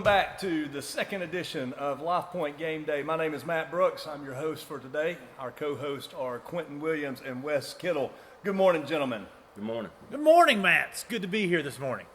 back to the second edition of Lifepoint Game Day. My name is Matt Brooks. I'm your host for today. Our co-hosts are Quentin Williams and Wes Kittle. Good morning, gentlemen. Good morning. Good morning, Matt. It's good to be here this morning.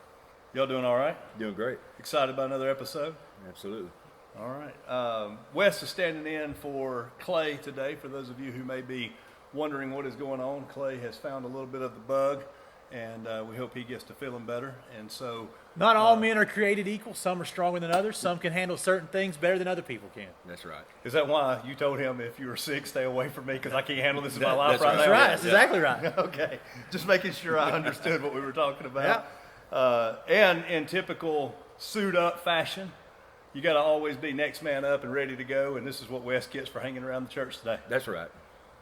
Y'all doing all right? Doing great. Excited about another episode? Absolutely. All right. Wes is standing in for Clay today. For those of you who may be wondering what is going on, Clay has found a little bit of the bug, and we hope he gets to feeling better. And so, Not all men are created equal. Some are stronger than others. Some can handle certain things better than other people can. That's right. is that why you told him if you were sick, stay away from me because I can't handle this in my life That's right right. now? That's right. That's exactly right. Okay, just making sure I understood what we were talking about. And in typical suit-up fashion, you got to always be next man up and ready to go, and this is what Wes gets for hanging around the church today. That's right.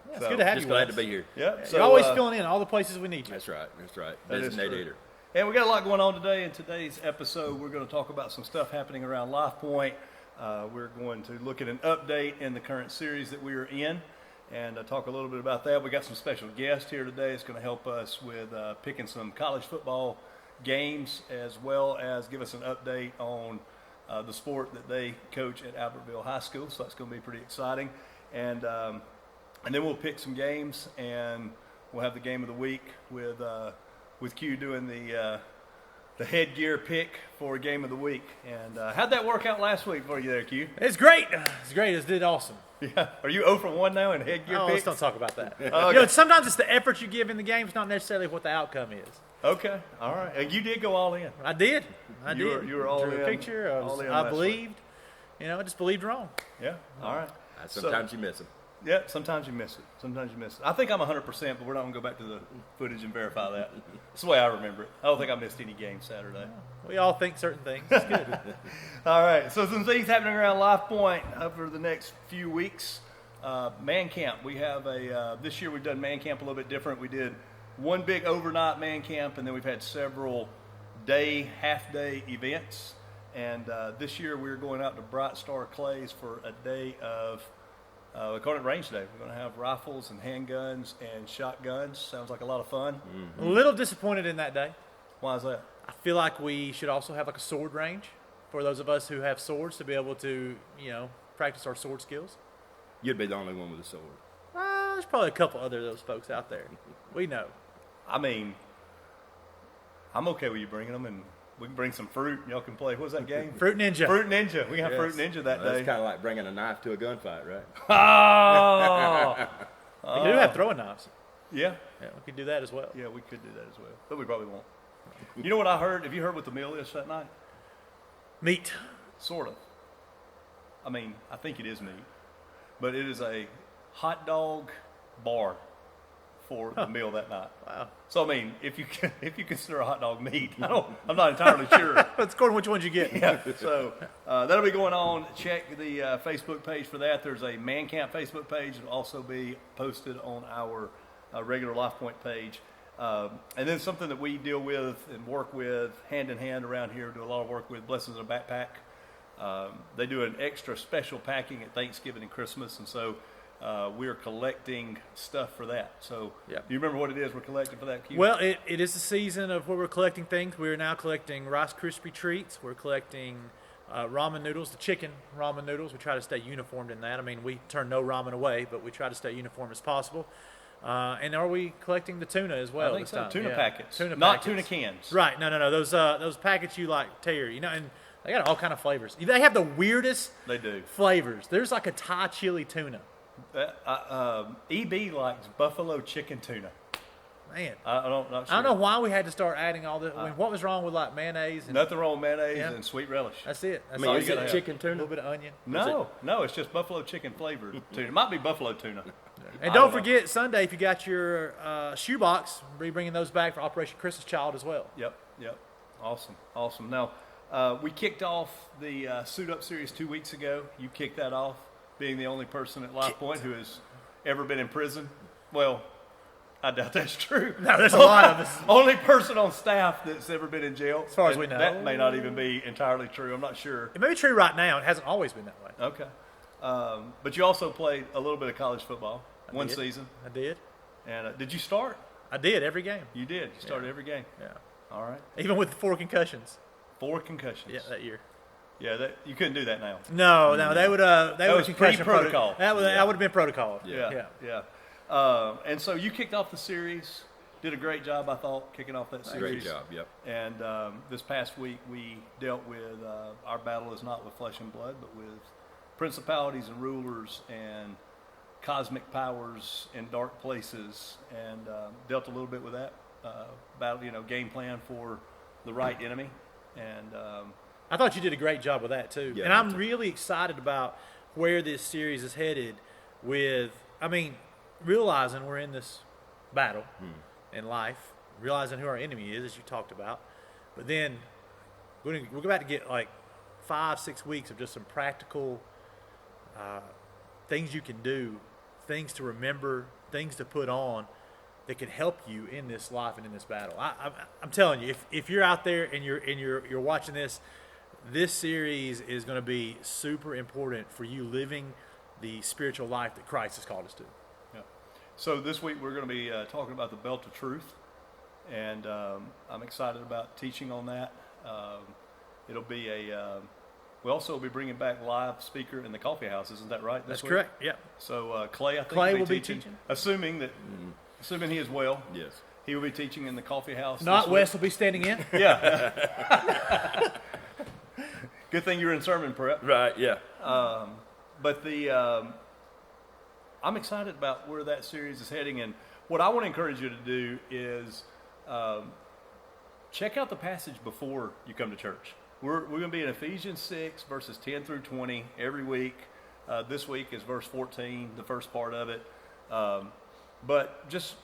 Yeah, it's So, good to have Just you, glad Wes. to be here. Yeah, You're always filling in all the places we need you. That's right. That's right. That is Designated true. leader. And we got a lot going on today. In today's episode, we're going to talk about some stuff happening around Lifepoint. We're going to look at an update in the current series that we are in and talk a little bit about that. We got some special guests here today. It's going to help us with picking some college football games as well as give us an update on the sport that they coach at Albertville High School. So that's going to be pretty exciting. And then we'll pick some games, and we'll have the game of the week with Q doing the headgear pick for game of the week. And how'd that work out last week for you there, Q? It's great. It's great. It did awesome. Yeah. Are you 0 for 1 now in headgear Oh, let's picks? don't talk about that. Okay. You know, sometimes it's the effort you give in the game. It's not necessarily what the outcome is. Okay. All right. And you did go all in. I did. I You did. You were all Drew in. a picture. all in I last believed. You know, I just believed wrong. week. Yeah. All right. Sometimes you miss them. Yeah, sometimes you miss it. Sometimes you miss it. I think I'm 100%, but we're not going to go back to the footage and verify that. That's the way I remember it. I don't think I missed any games Saturday. We all think certain things. It's good. All right, so some things happening around Lifepoint over the next few weeks. Man camp. We have this year we've done man camp a little bit different. We did one big overnight man camp, and then we've had several half-day events. And this year we're going out to Bright Star Clays for a day of we call it range day. We're going to have rifles and handguns and shotguns. Sounds like a lot of fun. A little disappointed in that day. Why is that? I feel like we should also have like a sword range for those of us who have swords to be able to, practice our sword skills. You'd be the only one with a sword. There's probably a couple other of those folks out there. We know. I mean, I'm okay with you bringing them, and we can bring some fruit, and y'all can play. What's that game? Fruit Ninja. Fruit Ninja. We can have Fruit Yes. Ninja that That's day. kind of like bringing a knife to a gunfight, right? Oh, We do have throwing knives. yeah. Yeah, we could do that as well. Yeah, we could do that as well, but we probably won't. You know what I heard? Have you heard what the meal is that night? Meat. Sort of. I mean, I think it is meat, but it is a hot dog bar for the meal that night. Wow. So I mean, if you consider a hot dog meat, I'm not entirely sure. Let's go on which ones you get. Yeah. So that'll be going on. Check the Facebook page for that. There's a Man Camp Facebook page. It'll also be posted on our regular Lifepoint page. And then something that we deal with and work with hand in hand around here, do a lot of work with Blessings in a Backpack. They do an extra special packing at Thanksgiving and Christmas, and so we are collecting stuff for that. So Yep. do you remember what it is we're collecting for that, Q? Well, it is the season of where we're collecting things. We are now collecting Rice Krispie treats. We're collecting ramen noodles, the chicken ramen noodles. We try to stay uniformed in that. I mean, we turn no ramen away, but we try to stay uniform as possible. And are we collecting the tuna as well? I think this so. time? Tuna Yeah. packets, Tuna not packets. tuna cans. Right? No. Those packets you like tear. And they got all kind of flavors. They have the weirdest They do. flavors. There's like a Thai chili tuna. EB likes buffalo chicken tuna. Man, Not sure. I don't know why we had to start adding all this. I mean, what was wrong with like mayonnaise? And Nothing wrong with mayonnaise Yeah. and sweet relish. That's it. That's I mean, all is you it gotta have. chicken A tuna? little bit of onion. No, it's just buffalo chicken flavored tuna. It might be buffalo tuna. And I don't know. forget Sunday if you got your shoebox, we're bringing those back for Operation Christmas Child as well. Yep. Awesome. Now, we kicked off the Suit Up series 2 weeks ago. You kicked that off, being the only person at Lifepoint who has ever been in prison. Well, I doubt that's true. No, there's a lot of us. Only person on staff that's ever been in jail. As far as And we know. That may not even be entirely true. I'm not sure. It may be true right now. It hasn't always been that way. Okay. But you also played a little bit of college football, one did. season. I did. And did you start? I did every game. You did. You started every game. Yeah. All right. Even with 4 concussions. 4 concussions. Yeah, that year. Yeah, you couldn't do that now. No, they would was concussion pre-protocol. That would have been protocol. Yeah. And so you kicked off the series, did a great job, I thought, kicking off that series. Great job. Yep. And this past week we dealt with our battle is not with flesh and blood, but with principalities and rulers and cosmic powers in dark places, and dealt a little bit with that battle, game plan for the right enemy. And I thought you did a great job with that too. Yeah, and I'm me too. really excited about where this series is headed realizing we're in this battle in life, realizing who our enemy is, as you talked about. But then we're about to get like 5-6 weeks of just some practical things you can do, things to remember, things to put on that can help you in this life and in this battle. I'm telling you, if you're out there and you're watching this series is going to be super important for you living the spiritual life that Christ has called us to. yeah. So this week we're going to be talking about the belt of truth, and I'm excited about teaching on that. It'll be we'll also be bringing back live speaker in the coffee house. Isn't that right? That's correct. Yeah. So Clay, I think, Clay will be teaching. Assuming he is well. Yes. He will be teaching in the coffee house. Not this Wes will be standing in. week. Yeah. Good thing you're in sermon prep. Right. Yeah. But I'm excited about where that series is heading, and what I want to encourage you to do is check out the passage before you come to church. We're going to be in Ephesians 6, verses 10 through 20 every week. This week is verse 14, the first part of it. But just,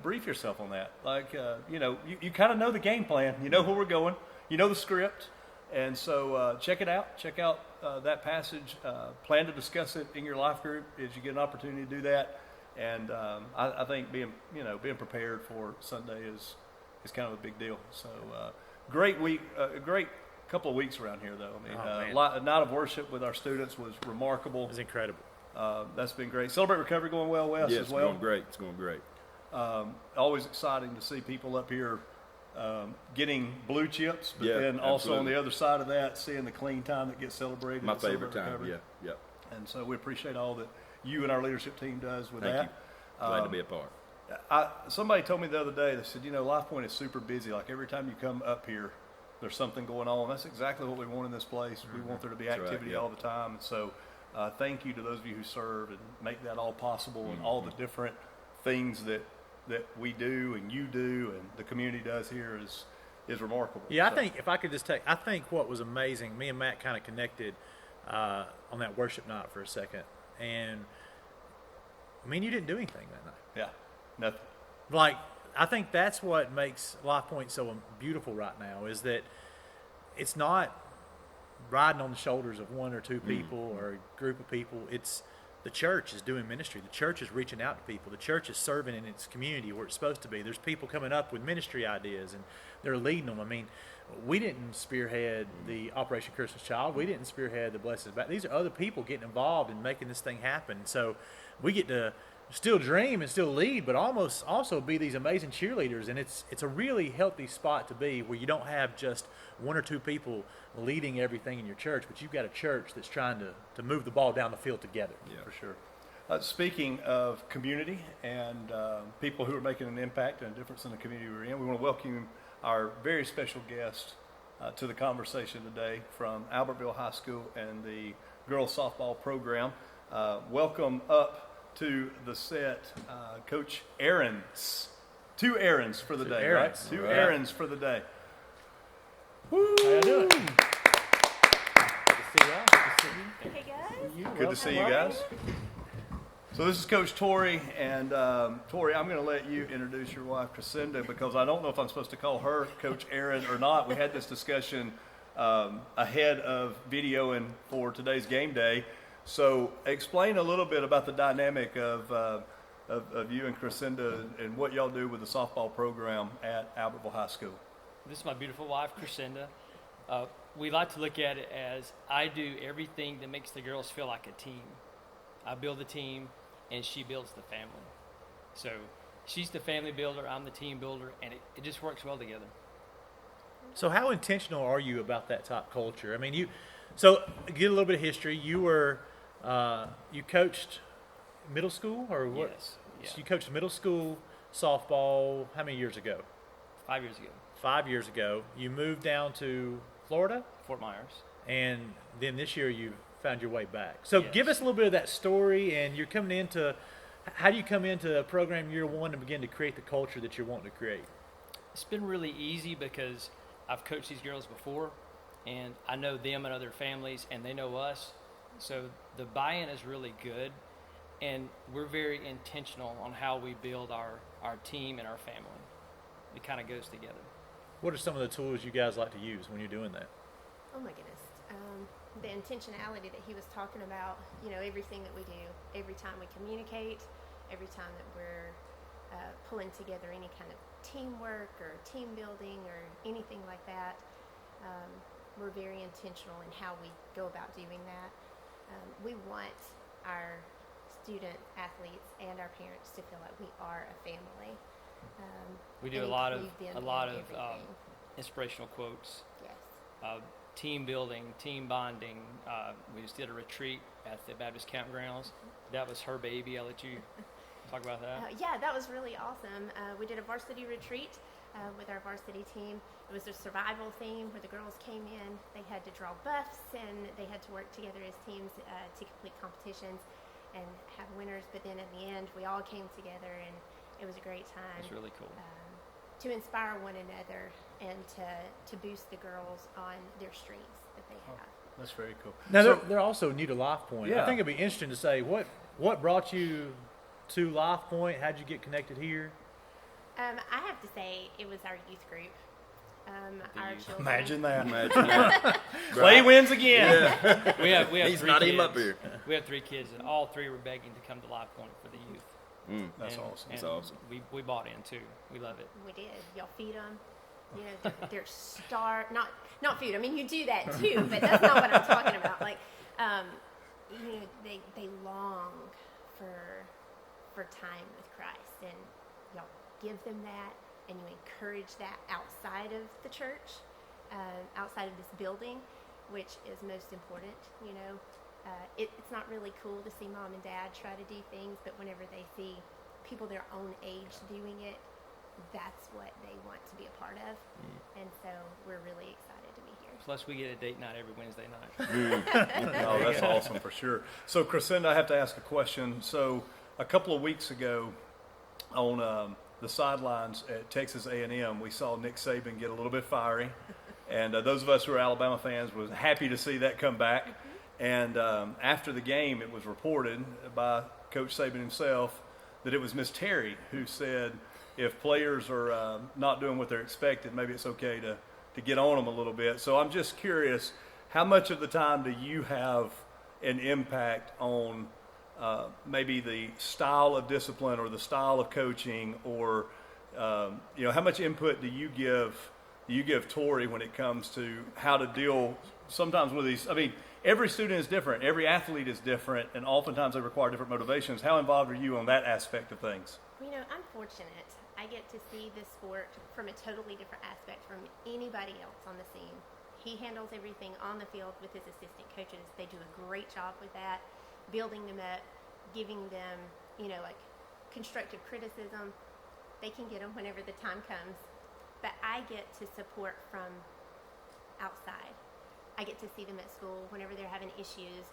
brief yourself on that. Like, you kind of know the game plan. You know where we're going. You know the script. And so check it out. Check out that passage. Plan to discuss it in your life group as you get an opportunity to do that. And I think being prepared for Sunday is kind of a big deal. So great week, a great couple of weeks around here, though. I mean, a night of worship with our students was remarkable. It was incredible. That's been great. Celebrate Recovery going well, Wes, Yeah, as well. It's going great. Always exciting to see people up here getting blue chips, but Yeah, then also on absolutely. the other side of that, seeing the clean time that gets celebrated. My at Celebrate favorite time. Recovery. Yeah. Yep. And so we appreciate all that you and our leadership team does with Thank that. you. Glad to be a part. Somebody told me the other day, they said, Lifepoint is super busy. Like every time you come up here, there's something going on. That's exactly what we want in this place. We want there to be That's right, activity yeah. all the time. And so thank you to those of you who serve and make that all possible, and all the different things that we do and you do and the community does here is remarkable. Yeah, So, I think if I could just I think what was amazing, me and Matt kind of connected on that worship night for a second. And, you didn't do anything that night. yeah, nothing. Like, I think that's what makes Lifepoint so beautiful right now, is that it's not riding on the shoulders of one or two people or a group of people. It's the church is doing ministry. The church is reaching out to people. The church is serving in its community where it's supposed to be. There's people coming up with ministry ideas, and they're leading them. We didn't spearhead the Operation Christmas Child. We didn't spearhead the Blessed Back. These are other people getting involved in making this thing happen. So we get to still dream and still lead, but almost also be these amazing cheerleaders. And it's a really healthy spot to be, where you don't have just one or two people leading everything in your church, but you've got a church that's trying to move the ball down the field together. Yeah, for sure. Speaking of community and people who are making an impact and a difference in the community we're in, we want to welcome our very special guest to the conversation today from Albertville High School and the girls softball program. Welcome up to the set, Coach Aarons. 2 Aarons for the day, Aarons. right? 2 Right. Aarons for the day. How you doing? Good to see y'all. Good to see you. Hey guys. Good to see you guys. So this is Coach Tori, and Tori, I'm going to let you introduce your wife, Crescenda, because I don't know if I'm supposed to call her Coach Aaron or not. We had this discussion ahead of videoing for today's game day. So explain a little bit about the dynamic of you and Crescenda and what y'all do with the softball program at Albertville High School. This is my beautiful wife, Crescenda. We like to look at it as I do everything that makes the girls feel like a team. I build the team, and she builds the family. So she's the family builder, I'm the team builder, and it just works well together. So how intentional are you about that top culture? So get a little bit of history. You were you coached middle school or what? Yes. Yeah. So you coached middle school softball. How many years ago? 5 years ago, 5 years ago. You moved down to Florida, Fort Myers. and then this year you found your way back. So Yes. give us a little bit of that story. And you're coming into. How do you come into a program year one and begin to create the culture that you're wanting to create? It's been really easy because I've coached these girls before, and I know them and other families, and they know us. So the buy-in is really good, and we're very intentional on how we build our team and our family. It kind of goes together. What are some of the tools you guys like to use when you're doing that? Oh my goodness. The intentionality that he was talking about, everything that we do, every time we communicate, every time that we're pulling together any kind of teamwork or team building or anything like that, we're very intentional in how we go about doing that. We want our student athletes and our parents to feel like we are a family. We do and a lot of include them a lot in of everything. inspirational quotes, Yes. team building, team bonding. We just did a retreat at the Baptist campgrounds. That was her baby. I'll let you talk about that. Yeah, that was really awesome. We did a varsity retreat with our varsity team. It was a survival theme where the girls came in. They had to draw buffs and they had to work together as teams to complete competitions and have winners. But then at the end, we all came together and it was a great time. It's really cool. To inspire one another and to boost the girls on their strengths that they have. That's very cool. Now So- they're also new to Lifepoint. I Yeah. think it'd be interesting to say what brought you to Lifepoint. How'd you get connected here? I have to say it was our youth group. Our youth. children. Imagine that. Imagine that. Clay wins again. We have He's three not kids. even up here. We have 3 kids, and all 3 were begging to come to Live Point for the youth. That's And- awesome. and That's awesome. We bought in too. We love it. We did. Y'all feed them. They're not food. I mean, you do that too, but that's not what I'm talking about. Like, they long for time with Christ, and y'all give them that, and you encourage that outside of the church, outside of this building, which is most important. It's not really cool to see mom and dad try to do things, but whenever they see people their own age doing it, that's what they want to be a part of. And so we're really excited to be here. Plus, we get a date night every Wednesday night. Oh, that's awesome for sure. So, Crescenda, I have to ask a question. So, a couple of weeks ago, on the sidelines at Texas A&M, we saw Nick Saban get a little bit fiery, and those of us who are Alabama fans was happy to see that come back. And after the game, it was reported by Coach Saban himself that it was Miss Terry who said, if players are not doing what they're expected, maybe it's okay to get on them a little bit. So I'm just curious, how much of the time do you have an impact on maybe the style of discipline or the style of coaching, or how much input do you give Tori when it comes to how to deal sometimes with these? I mean, every student is different, every athlete is different, and oftentimes they require different motivations. How involved are you on that aspect of things? I'm fortunate. I get to see this sport from a totally different aspect from anybody else on the scene. He handles everything on the field with his assistant coaches. They do a great job with that, building them up, giving them, like constructive criticism. They can get them whenever the time comes. But I get to support from outside. I get to see them at school whenever they're having issues,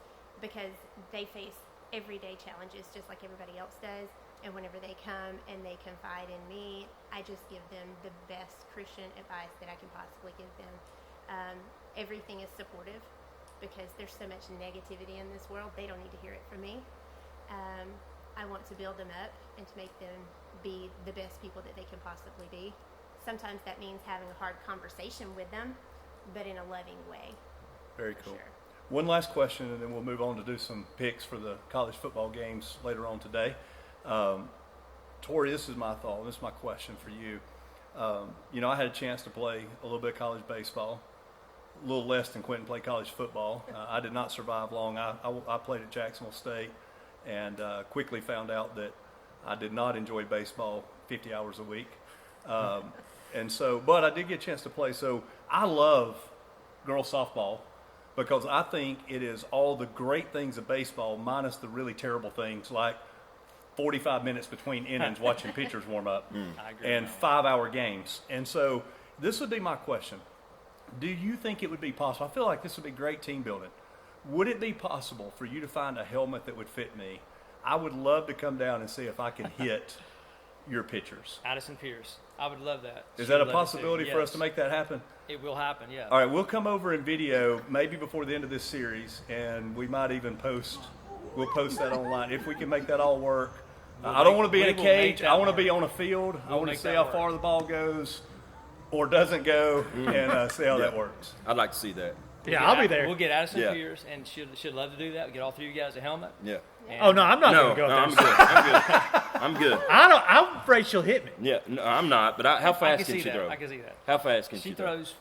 because they face everyday challenges just like everybody else does. And whenever they come and they confide in me, I just give them the best Christian advice that I can possibly give them. Everything is supportive, because there's so much negativity in this world. They don't need to hear it from me. I want to build them up and to make them be the best people that they can possibly be. Sometimes that means having a hard conversation with them, but in a loving way. Very cool. Sure. One last question, and then we'll move on to do some picks for the college football games later on today. Tori, this is my thought. This is my question for you. I had a chance to play a little bit of college baseball, a little less than Quentin played college football. I did not survive long. I played at Jacksonville State, and quickly found out that I did not enjoy baseball 50 hours a week. But I did get a chance to play. So I love girls softball. because I think it is all the great things of baseball minus the really terrible things like 45 minutes between innings watching pitchers warm up I agree and with 5-hour games. And so this would be my question. Do you think it would be possible? I feel like this would be great team building. Would it be possible for you to find a helmet that would fit me? I would love to come down and see if I can hit your pitchers. Addison Pierce. I would love that. Is She that a would love it too. possibility for us Yes. to make that happen? It will happen, yeah. All right, we'll come over in video maybe before the end of this series, and we might even we'll post that online if we can make that all work. I don't want to be in a we will make cage. that I want to work. be on a field. I We'll want to make see that how work. far the ball goes or doesn't go and see how that Yeah. works. I'd like to see that. Yeah, I'll be there. We'll get Addison Yeah. Pierce, and she'd love to do that. We get all three of you guys a helmet. Yeah. And Oh no, I'm not No, going to go no, up I'm there. good. I'm good. I'm afraid she'll hit me. Yeah, no, I'm not. But how I fast can can see she that. throw? I can see that. How fast can she She throw? throws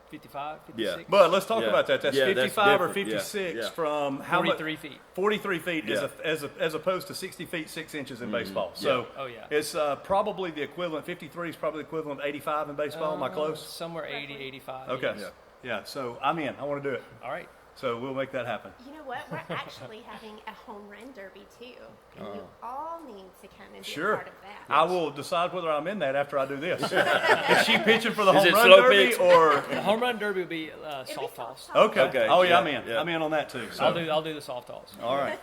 55, 56, Yeah. But let's talk Yeah. about that. That's Yeah, that's 55 or different. Yeah, 56 yeah. from how much? 43 feet. 43 feet Yeah. as opposed to 60 feet 6 inches in baseball. So Oh, yeah. it's probably the equivalent. 53 is probably the equivalent of 85 in baseball. Am I close? Somewhere 80, 85. Okay. yes. Yeah. So I'm in. I want to do it. All right. So we'll make that happen. You know what? We're actually having a home run derby too, and you all need to come and be Sure. a part of that. I will decide whether I'm in that after I do this. Is she pitching for the Is home it run slow derby pitch? or? The home run derby will be soft toss. Okay. Okay, Oh yeah, I'm yeah, in. yeah. I'm in on that too. So. I'll do the soft toss. All right.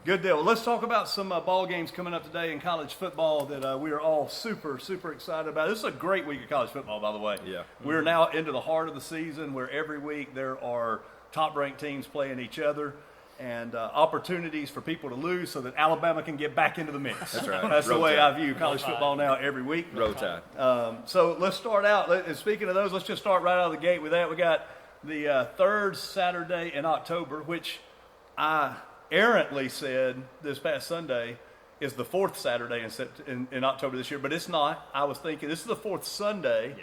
Good deal. Well, let's talk about some ball games coming up today in college football that we are all super, super excited about. This is a great week of college football, by the way. Yeah. We're now into the heart of the season where every week there are top-ranked teams playing each other and opportunities for people to lose so that Alabama can get back into the mix. That's right. That's the Roll way Tide. I view college football now every week. Roll Tide. So let's start out. And speaking of those, let's just start right out of the gate with that. We got the third Saturday in October, which I errantly said this past Sunday is the fourth Saturday in October this year, but it's not. I was thinking this is the fourth Sunday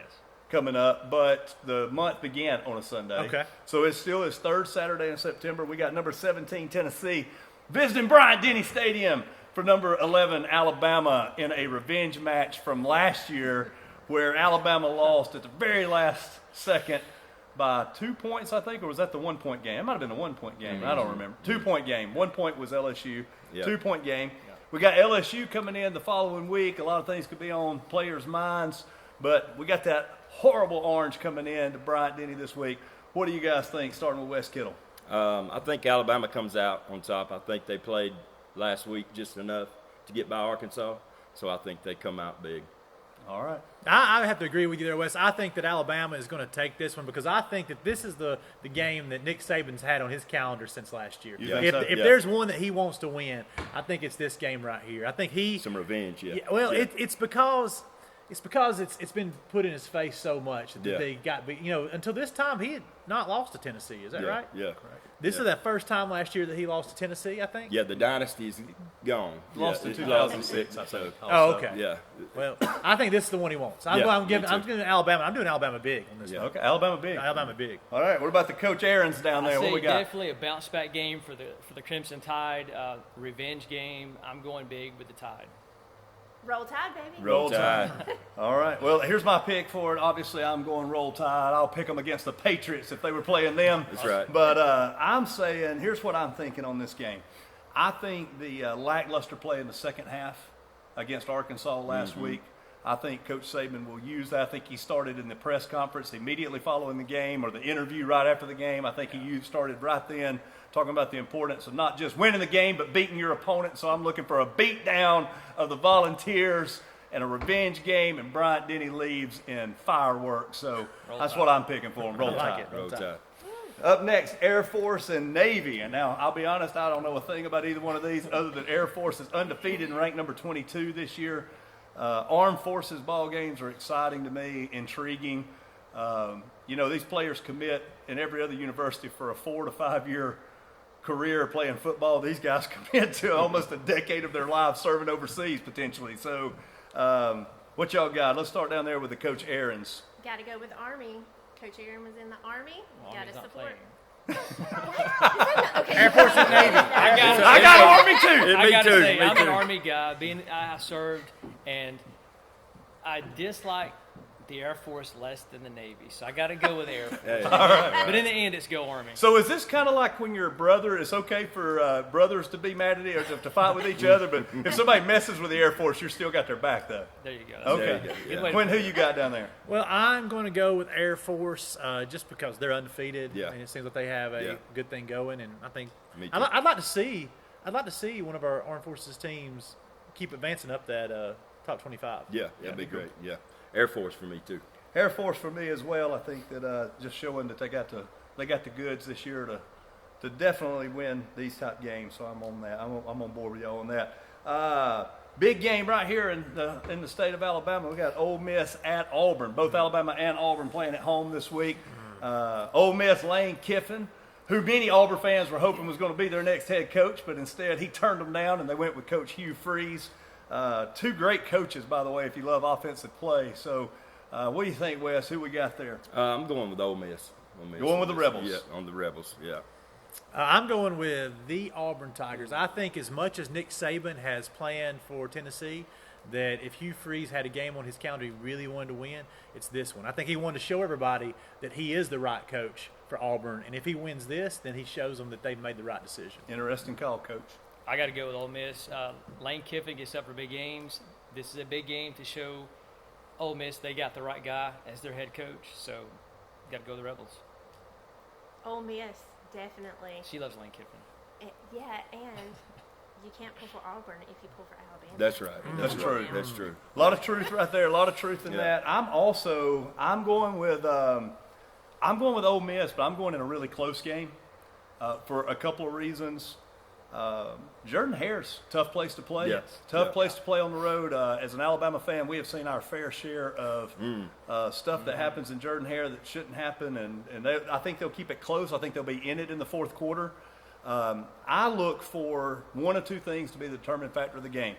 coming up, but the month began on a Sunday. Okay. So it's still his third Saturday in September. We got number 17, Tennessee, visiting Bryant-Denny Stadium for number 11, Alabama, in a revenge match from last year where Alabama lost at the very last second by 2 points, I think, or was that the 1 point game? It might have been a 1 point game. I don't remember. 2 point game. 1 point was LSU. Yeah. 2 point game. We got LSU coming in the following week. A lot of things could be on players' minds, but we got that horrible orange coming in to Bryant-Denny this week. What do you guys think, starting with Wes Kittle? I think Alabama comes out on top. I think they played last week just enough to get by Arkansas, so I think they come out big. All right. I have to agree with you there, Wes. I think that Alabama is going to take this one because I think that this is the game that Nick Saban's had on his calendar since last year. You think If, so? if Yeah. there's one that he wants to win, I think it's this game right here. I think he. Some revenge, yeah. Well, Yeah. it's because it's been put in his face so much that Yeah. they got. Until this time, he had not lost to Tennessee. Is that yeah, right? Yeah. This Yeah. is that first time last year that he lost to Tennessee, I think. Yeah, the dynasty's gone. Lost yeah, in it 2006, I so, think. Oh, also. okay. yeah. Well, I think this is the one he wants. I'm Yeah, me giving too. Alabama. I'm doing Alabama big on this Yeah. one. Okay, Alabama big. Alabama big. All right, what about the Coach Aaron's down there? I What say we got? definitely a bounce back game for the Crimson Tide. Revenge game. I'm going big with the Tide. Roll Tide, baby. Roll Tide. All right. Well, here's my pick for it. Obviously, I'm going Roll Tide. I'll pick them against the Patriots if they were playing them. That's right. But I'm saying, here's what I'm thinking on this game. I think the lackluster play in the second half against Arkansas last week, I think Coach Saban will use that. I think he started in the press conference immediately following the game or the interview right after the game. I think he started right then talking about the importance of not just winning the game but beating your opponent. So I'm looking for a beatdown of the Volunteers and a revenge game, and Bryant-Denny leaves in fireworks. So that's what I'm picking for him. Roll I like Tide. it. Roll Tide. Up next, Air Force and Navy. And now, I'll be honest, I don't know a thing about either one of these other than Air Force is undefeated and ranked number 22 this year. Armed Forces ball games are exciting to me, intriguing. These players commit in every other university for a 4 to 5 year career playing football. These guys commit to almost a decade of their lives serving overseas potentially. So what y'all got? Let's start down there with the Coach Aaron's. Got to go with Army. Coach Aaron was in the Army. Got Army's to not support. playing. Okay. Air Force and Navy. I got Army too. Yeah, I me gotta too, say, me I'm too. an Army guy. I served, and I dislike the Air Force less than the Navy, so I got to go with Air Force. Hey, But in the end, it's go Army. So is this kind of like when you're a brother? It's okay for brothers to be mad at each other, to fight with each other, but if somebody messes with the Air Force, you're still got their back, though. There you go. Okay. There you go, Good yeah. way to Quinn, put who you got down there? Well, I'm going to go with Air Force just because they're undefeated. Yeah. And it seems like they have a Yeah. good thing going, and I think Me too. I'd like to see one of our Armed Forces teams keep advancing up that top 25. Yeah, that'd be great. Yeah, Air Force for me too. Air Force for me as well. I think that just showing that they got the goods this year to definitely win these type games. So I'm on that. I'm on board with y'all on that. Big game right here in the state of Alabama. We got Ole Miss at Auburn. Both Alabama and Auburn playing at home this week. Ole Miss, Lane Kiffin, who many Auburn fans were hoping was going to be their next head coach, but instead he turned them down and they went with Coach Hugh Freeze. Two great coaches, by the way, if you love offensive play. So what do you think, Wes? Who we got there? I'm going with Ole Miss. Going with the Rebels. Yeah, on the Rebels. Yeah. I'm going with the Auburn Tigers. I think as much as Nick Saban has planned for Tennessee, that if Hugh Freeze had a game on his calendar he really wanted to win, it's this one. I think he wanted to show everybody that he is the right coach for Auburn, and if he wins this, then he shows them that they've made the right decision. Interesting call, Coach. I got to go with Ole Miss. Lane Kiffin gets up for big games. This is a big game to show Ole Miss they got the right guy as their head coach. So, got to go with the Rebels. Ole Miss, definitely. She loves Lane Kiffin. Yeah, and you can't pull for Auburn if you pull for Alabama. That's right. That's true. That's true. A lot of truth right there. A lot of truth in Yeah. that. I'm going with Ole Miss, but I'm going in a really close game for a couple of reasons. Jordan Hare's tough place to play. Yes. Tough Yeah. place to play on the road. As an Alabama fan, we have seen our fair share of stuff that happens in Jordan Hare that shouldn't happen, and I think they'll keep it close. I think they'll be in it in the fourth quarter. I look for one or two things to be the determining factor of the game.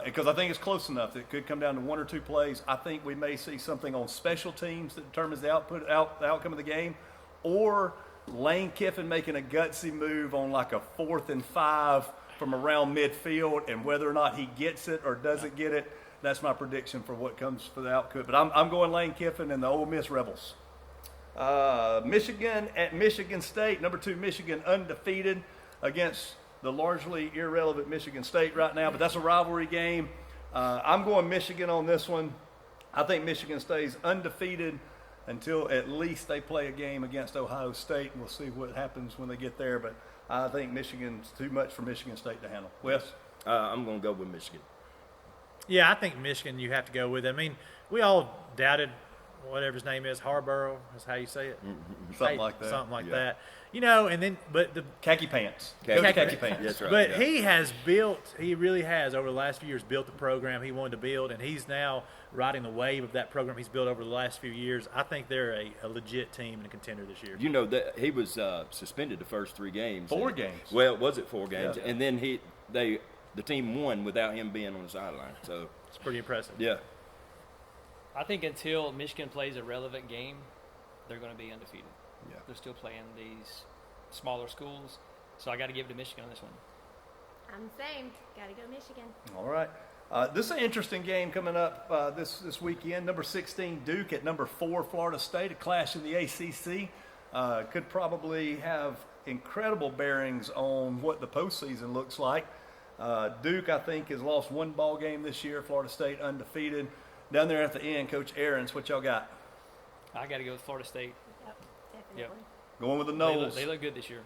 Because I think it's close enough that it could come down to one or two plays. I think we may see something on special teams that determines the outcome of the game, or Lane Kiffin making a gutsy move on like a 4th and 5 from around midfield, and whether or not he gets it or doesn't get it, that's my prediction for what comes for the outcome. But I'm going Lane Kiffin and the Ole Miss Rebels. Michigan at Michigan State, number 2 Michigan undefeated against the largely irrelevant Michigan State right now, but that's a rivalry game. I'm going Michigan on this one. I think Michigan stays undefeated until at least they play a game against Ohio State. We'll see what happens when they get there, but I think Michigan's too much for Michigan State to handle. Wes? I'm going to go with Michigan. Yeah, I think Michigan you have to go with. I mean, we all doubted whatever his name is, Harborough, is how you say it? Something like that. Something like Yeah. that. You know, and then, but the Khaki pants. Khaki Coach pants. Khaki pants. That's right. But yeah. he really has, over the last few years, built the program he wanted to build, and he's now riding the wave of that program he's built over the last few years. I think they're a legit team and a contender this year. You know that he was suspended the first 3 games. 4 games. Well, was it 4 games? Yeah. And then the team won without him being on the sideline. So It's pretty impressive. yeah, I think until Michigan plays a relevant game, they're going to be undefeated. Yeah. They're still playing these smaller schools, so I got to give it to Michigan on this one. I'm the same. Got to go Michigan. All right. This is an interesting game coming up this weekend. Number 16 Duke at number 4 Florida State, a clash in the ACC. Could probably have incredible bearings on what the postseason looks like. Duke, I think, has lost 1 ball game this year. Florida State undefeated. Down there at the end, Coach Aarons, what y'all got? I got to go with Florida State. Yep, definitely. Going with the They Noles. look good this year.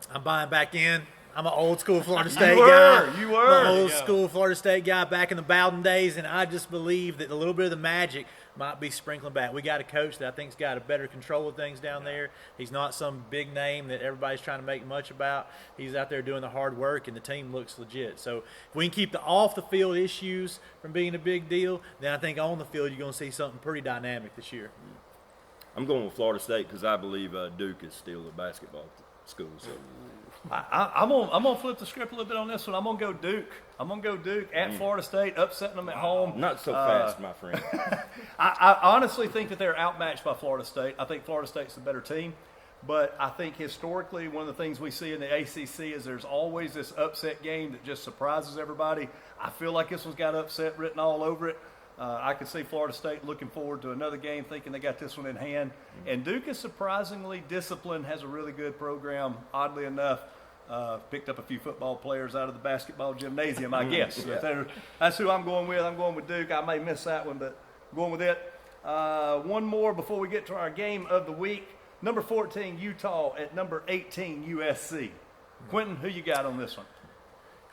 I'm buying back in. I'm an old school Florida State You were. guy. You were. I'm an old There you go. school Florida State guy back in the Bowden days, and I just believe that a little bit of the magic might be sprinkling back. We got a coach that I think's got a better control of things down there. He's not some big name that everybody's trying to make much about. He's out there doing the hard work, and the team looks legit. So if we can keep the off-the-field issues from being a big deal, then I think on the field you're going to see something pretty dynamic this year. I'm going with Florida State because I believe Duke is still a basketball school. So I'm gonna flip the script a little bit on this one. I'm gonna go Duke. I'm gonna go Duke at Florida State, upsetting them at home. not so fast, my friend. I honestly think that they're outmatched by Florida State. I think Florida State's the better team. But I think historically, one of the things we see in the ACC is there's always this upset game that just surprises everybody. I feel like this one's got upset written all over it. I could see Florida State looking forward to another game, thinking they got this one in hand. And Duke is surprisingly disciplined, has a really good program. Oddly enough, picked up a few football players out of the basketball gymnasium, I guess. But that's who I'm going with. I'm going with Duke. I may miss that one, but I'm going with it. One more before we get to our game of the week. Number 14, Utah at number 18, USC. Quentin, who you got on this one?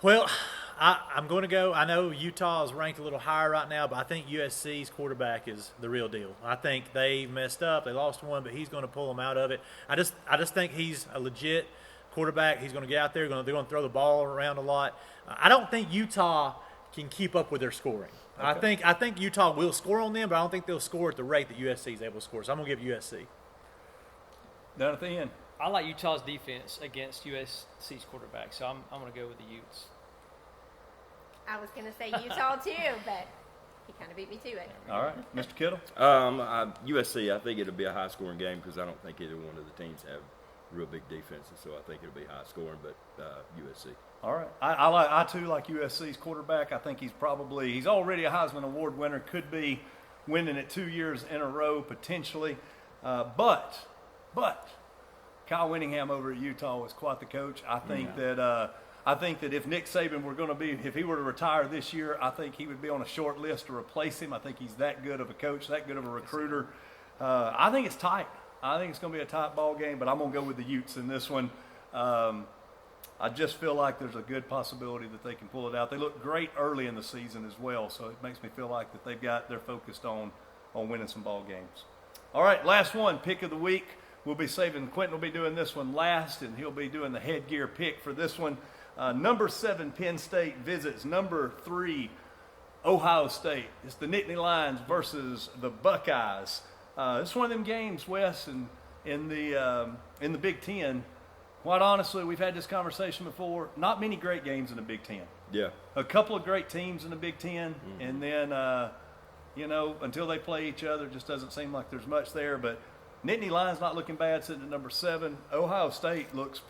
Well, I'm going to go. I know Utah is ranked a little higher right now, but I think USC's quarterback is the real deal. I think they messed up. They lost one, but he's going to pull them out of it. I just think he's a legit quarterback. He's going to get out there. They're going to throw the ball around a lot. I don't think Utah can keep up with their scoring. Okay. I think Utah will score on them, but I don't think they'll score at the rate that USC is able to score. So I'm going to give USC. Down at the end. I like Utah's defense against USC's quarterback, so I'm going to go with the Utes. I was going to say Utah too, but he kind of beat me to it. All right, Mr. Kittle. USC. I think it'll be a high-scoring game because I don't think either one of the teams have real big defenses, so I think it'll be high-scoring. But USC. All right, I too like USC's quarterback. I think he's already a Heisman Award winner. Could be winning it 2 years in a row potentially, but Kyle Whittingham over at Utah is quite the coach. I think that if Nick Saban if he were to retire this year, I think he would be on a short list to replace him. I think he's that good of a coach, that good of a recruiter. I think it's tight. I think it's going to be a tight ball game, but I'm going to go with the Utes in this one. I just feel like there's a good possibility that they can pull it out. They look great early in the season as well, so it makes me feel like that they're focused on winning some ball games. All right, last one, pick of the week. We'll be saving, Quentin will be doing this one last, and he'll be doing the headgear pick for this one. Number 7, Penn State visits number 3, Ohio State. It's the Nittany Lions versus the Buckeyes. It's one of them games, Wes, in the Big Ten. Quite honestly, we've had this conversation before. Not many great games in the Big Ten. Yeah. A couple of great teams in the Big Ten, and then, until they play each other, it just doesn't seem like there's much there. But Nittany Lions not looking bad, sitting at number 7. Ohio State looks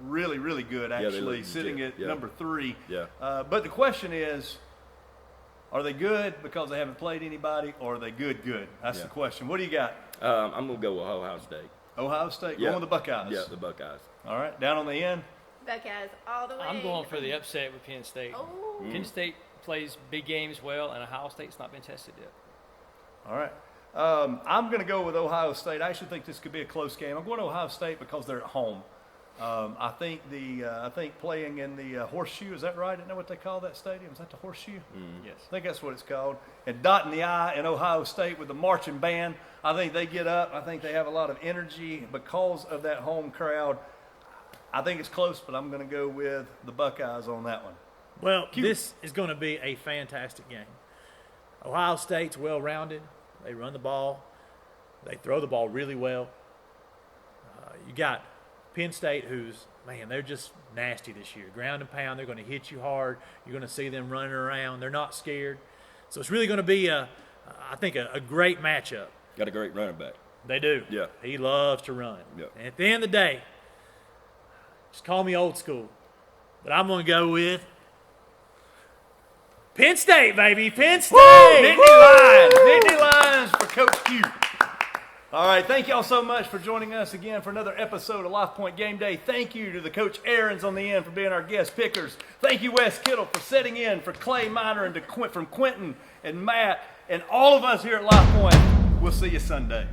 really, really good, actually, sitting at number 3. Yeah. But the question is, are they good because they haven't played anybody, or are they good? That's the question. What do you got? I'm going to go with Ohio State. Ohio State, going with the Buckeyes. Yeah, the Buckeyes. All right, down on the end. Buckeyes all the way. I'm going for the upset with Penn State. Oh. Penn State plays big games well, and Ohio State's not been tested yet. All right. I'm going to go with Ohio State. I actually think this could be a close game. I'm going to Ohio State because they're at home. I think playing in the Horseshoe, is that right? I don't know what they call that stadium. Is that the Horseshoe? Yes. I think that's what it's called. And dotting the I in Ohio State with the marching band. I think they get up. I think they have a lot of energy because of that home crowd. I think it's close, but I'm going to go with the Buckeyes on that one. Well, this is going to be a fantastic game. Ohio State's well-rounded. They run the ball. They throw the ball really well. You got Penn State, they're just nasty this year. Ground and pound, they're going to hit you hard. You're going to see them running around. They're not scared. So it's really going to be, I think, a great matchup. Got a great running back. They do. Yeah. He loves to run. Yeah. And at the end of the day, just call me old school, but I'm going to go with Penn State, baby. Penn State. Nittany Lions for Coach Q. All right, thank y'all so much for joining us again for another episode of Lifepoint Game Day. Thank you to the Coach Aarons on the end for being our guest pickers. Thank you, Wes Kittle, for setting in for Clay Miner and from Quentin and Matt and all of us here at Lifepoint. We'll see you Sunday.